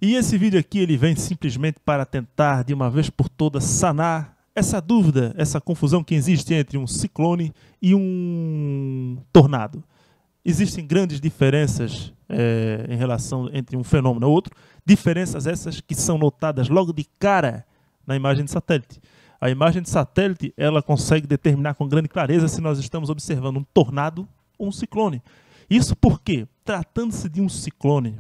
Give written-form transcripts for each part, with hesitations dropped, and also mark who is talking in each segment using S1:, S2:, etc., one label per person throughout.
S1: E esse vídeo aqui ele vem simplesmente para tentar de uma vez por todas sanar essa dúvida, essa confusão que existe entre um ciclone e um tornado. Existem grandes diferenças em relação entre um fenômeno e outro, diferenças essas que são notadas logo de cara na imagem de satélite. A imagem de satélite ela consegue determinar com grande clareza se nós estamos observando um tornado ou um ciclone. Isso porque, tratando-se de um ciclone,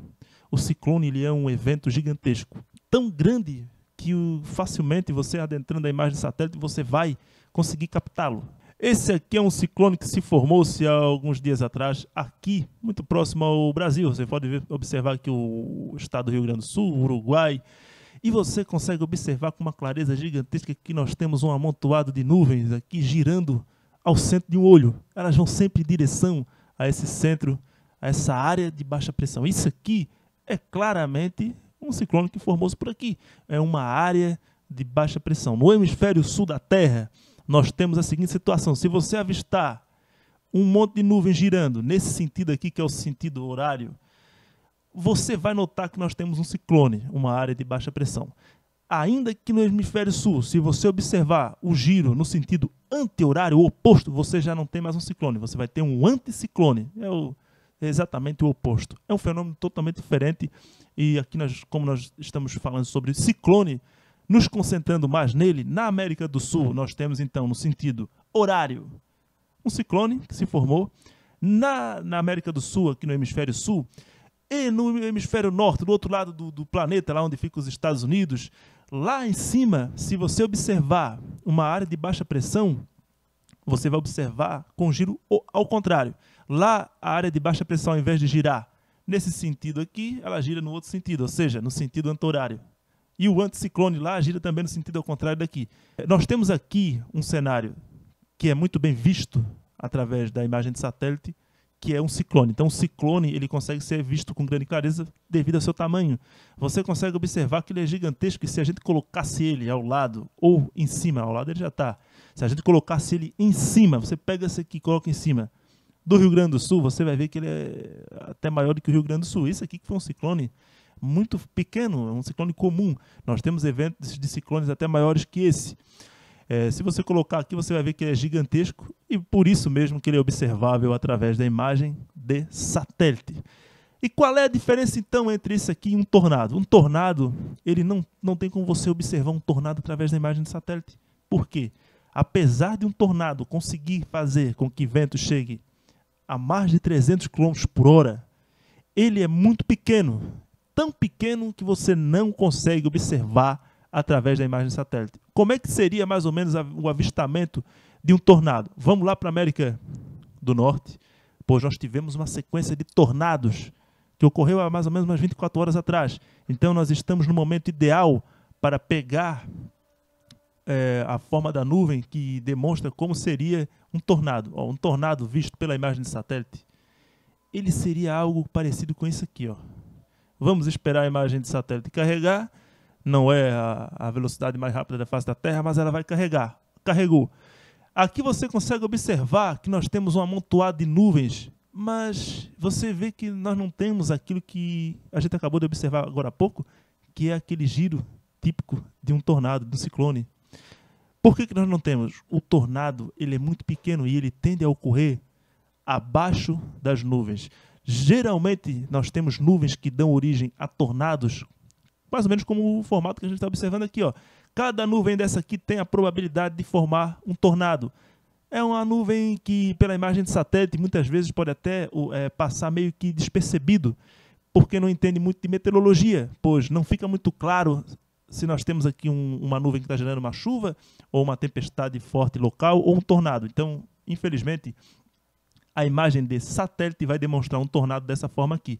S1: o ciclone ele é um evento gigantesco, tão grande que facilmente você adentrando a imagem de satélite você vai conseguir captá-lo. Esse aqui é um ciclone que se formou-se há alguns dias atrás, aqui, muito próximo ao Brasil. Você pode observar aqui o estado do Rio Grande do Sul, o Uruguai, e você consegue observar com uma clareza gigantesca que nós temos um amontoado de nuvens aqui girando ao centro de um olho. Elas vão sempre em direção a esse centro, a essa área de baixa pressão. Isso aqui é claramente um ciclone que formou-se por aqui. É uma área de baixa pressão. No hemisfério sul da Terra, nós temos a seguinte situação. Se você avistar um monte de nuvens girando nesse sentido aqui, que é o sentido horário, você vai notar que nós temos um ciclone, uma área de baixa pressão. Ainda que no hemisfério sul, se você observar o giro no sentido anti-horário, o oposto, você já não tem mais um ciclone, você vai ter um anticiclone. É exatamente o oposto. É um fenômeno totalmente diferente e aqui, como nós estamos falando sobre ciclone, nos concentrando mais nele, na América do Sul, nós temos então no sentido horário um ciclone que se formou. Na América do Sul, aqui no hemisfério sul, e no hemisfério norte, do outro lado do planeta, lá onde ficam os Estados Unidos, lá em cima, se você observar uma área de baixa pressão, você vai observar com giro ao contrário. Lá, a área de baixa pressão, ao invés de girar nesse sentido aqui, ela gira no outro sentido, ou seja, no sentido anti-horário. E o anticiclone lá gira também no sentido ao contrário daqui. Nós temos aqui um cenário que é muito bem visto através da imagem de satélite, que é um ciclone. Então, o ciclone ele consegue ser visto com grande clareza devido ao seu tamanho. Você consegue observar que ele é gigantesco e se a gente colocasse ele ao lado ou em cima, ao lado ele já está. Se a gente colocasse ele em cima, você pega esse aqui e coloca em cima do Rio Grande do Sul, você vai ver que ele é até maior do que o Rio Grande do Sul. Esse aqui que foi um ciclone muito pequeno, é um ciclone comum. Nós temos eventos de ciclones até maiores que esse. Se você colocar aqui, você vai ver que ele é gigantesco e por isso mesmo que ele é observável através da imagem de satélite. E qual é a diferença então entre isso aqui e um tornado? Um tornado, ele não tem como você observar um tornado através da imagem de satélite. Por quê? Apesar de um tornado conseguir fazer com que o vento chegue a mais de 300 km por hora, ele é muito pequeno. Tão pequeno que você não consegue observar através da imagem de satélite. Como é que seria mais ou menos o avistamento de um tornado? Vamos lá para a América do Norte, pois nós tivemos uma sequência de tornados que ocorreu há mais ou menos umas 24 horas atrás. Então nós estamos no momento ideal para pegar a forma da nuvem que demonstra como seria um tornado. Um tornado visto pela imagem de satélite, ele seria algo parecido com isso aqui, ó. Vamos esperar a imagem de satélite carregar. Não é a velocidade mais rápida da face da Terra, mas ela vai carregar. Carregou. Aqui você consegue observar que nós temos um amontoado de nuvens, mas você vê que nós não temos aquilo que a gente acabou de observar agora há pouco, que é aquele giro típico de um tornado, do ciclone. Por que nós não temos? O tornado ele é muito pequeno e ele tende a ocorrer abaixo das nuvens. Geralmente, nós temos nuvens que dão origem a tornados, mais ou menos como o formato que a gente está observando aqui, ó. Cada nuvem dessa aqui tem a probabilidade de formar um tornado. É uma nuvem que, pela imagem de satélite, muitas vezes pode até passar meio que despercebido, porque não entende muito de meteorologia, pois não fica muito claro se nós temos aqui uma nuvem que está gerando uma chuva, ou uma tempestade forte local, ou um tornado. Então, infelizmente, a imagem de satélite vai demonstrar um tornado dessa forma aqui.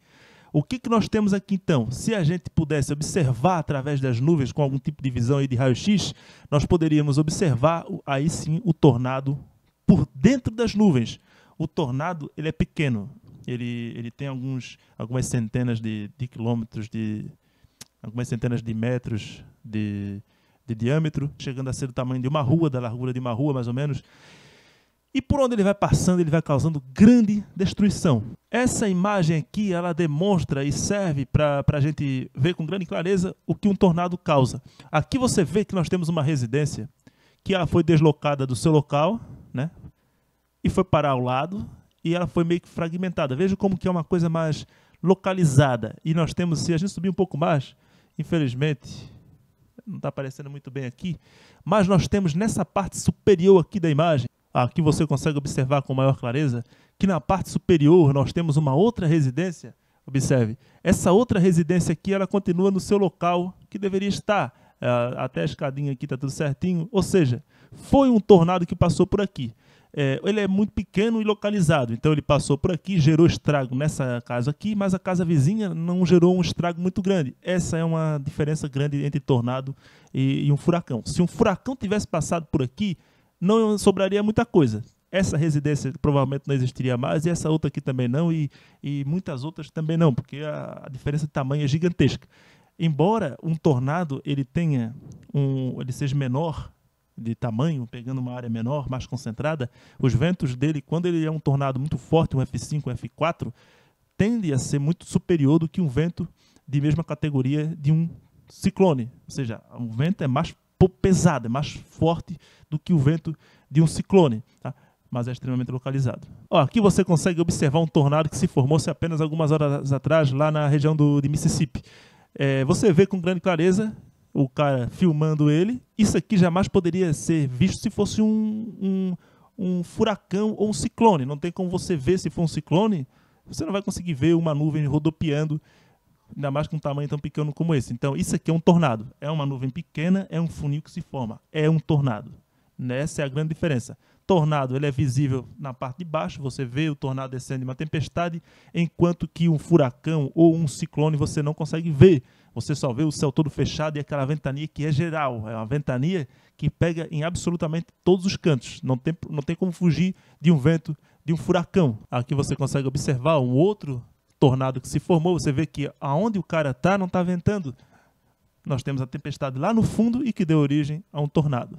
S1: O que nós temos aqui então? Se a gente pudesse observar através das nuvens com algum tipo de visão aí de raio-x, nós poderíamos observar aí sim o tornado por dentro das nuvens. O tornado ele é pequeno, ele tem algumas centenas de quilômetros, algumas centenas de metros de diâmetro, chegando a ser do tamanho de uma rua, da largura de uma rua mais ou menos. E por onde ele vai passando, ele vai causando grande destruição. Essa imagem aqui, ela demonstra e serve para a gente ver com grande clareza o que um tornado causa. Aqui você vê que nós temos uma residência que ela foi deslocada do seu local, né? E foi parar ao lado, e ela foi meio que fragmentada. Veja como que é uma coisa mais localizada. E nós temos, se a gente subir um pouco mais, infelizmente, não está aparecendo muito bem aqui, mas nós temos nessa parte superior aqui da imagem, aqui você consegue observar com maior clareza, que na parte superior nós temos uma outra residência. Observe, essa outra residência aqui, ela continua no seu local que deveria estar. Até a escadinha aqui está tudo certinho. Ou seja, foi um tornado que passou por aqui. Ele é muito pequeno e localizado, então ele passou por aqui, gerou estrago nessa casa aqui, mas a casa vizinha não gerou um estrago muito grande. Essa é uma diferença grande entre tornado e um furacão. Se um furacão tivesse passado por aqui, não sobraria muita coisa. Essa residência provavelmente não existiria mais, e essa outra aqui também não, e muitas outras também não, porque a diferença de tamanho é gigantesca. Embora um tornado ele seja menor de tamanho, pegando uma área menor, mais concentrada, os ventos dele, quando ele é um tornado muito forte, um F5, um F4, tende a ser muito superior do que um vento de mesma categoria de um ciclone. Ou seja, um vento é mais pesado, é mais forte do que o vento de um ciclone, tá? Mas é extremamente localizado. Aqui você consegue observar um tornado que se formou-se apenas algumas horas atrás, lá na região de Mississippi. Você vê com grande clareza o cara filmando ele. Isso aqui jamais poderia ser visto se fosse um furacão ou um ciclone. Não tem como você ver se for um ciclone. Você não vai conseguir ver uma nuvem rodopiando, ainda mais com um tamanho tão pequeno como esse. Então, isso aqui é um tornado. É uma nuvem pequena, é um funil que se forma. É um tornado. Essa é a grande diferença. Tornado, ele é visível na parte de baixo, você vê o tornado descendo em uma tempestade, enquanto que um furacão ou um ciclone você não consegue ver. Você só vê o céu todo fechado e aquela ventania que é geral. É uma ventania que pega em absolutamente todos os cantos. Não tem como fugir de um vento, de um furacão. Aqui você consegue observar um outro tornado que se formou. Você vê que aonde o cara está não está ventando. Nós temos a tempestade lá no fundo e que deu origem a um tornado.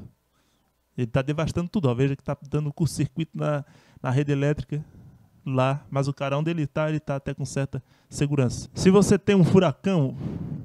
S1: Ele está devastando tudo. Veja que está dando curto-circuito na rede elétrica lá, mas o cara onde ele está até com certa segurança. Se você tem um furacão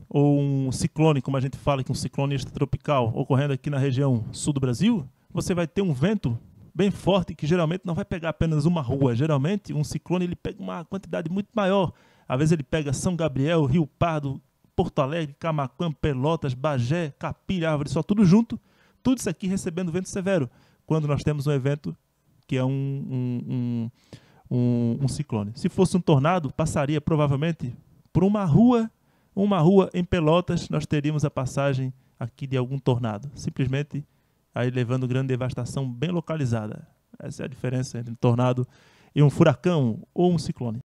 S1: ou um ciclone, como a gente fala que um ciclone extratropical ocorrendo aqui na região sul do Brasil, você vai ter um vento bem forte que geralmente não vai pegar apenas uma rua. Geralmente um ciclone ele pega uma quantidade muito maior. Às vezes ele pega São Gabriel, Rio Pardo, Porto Alegre, Camaquã, Pelotas, Bagé, Capilha, Árvore, só tudo junto. Tudo isso aqui recebendo vento severo, quando nós temos um evento que é um ciclone. Se fosse um tornado, passaria provavelmente por uma rua em Pelotas, nós teríamos a passagem aqui de algum tornado. Simplesmente aí levando grande devastação bem localizada. Essa é a diferença entre um tornado e um furacão ou um ciclone.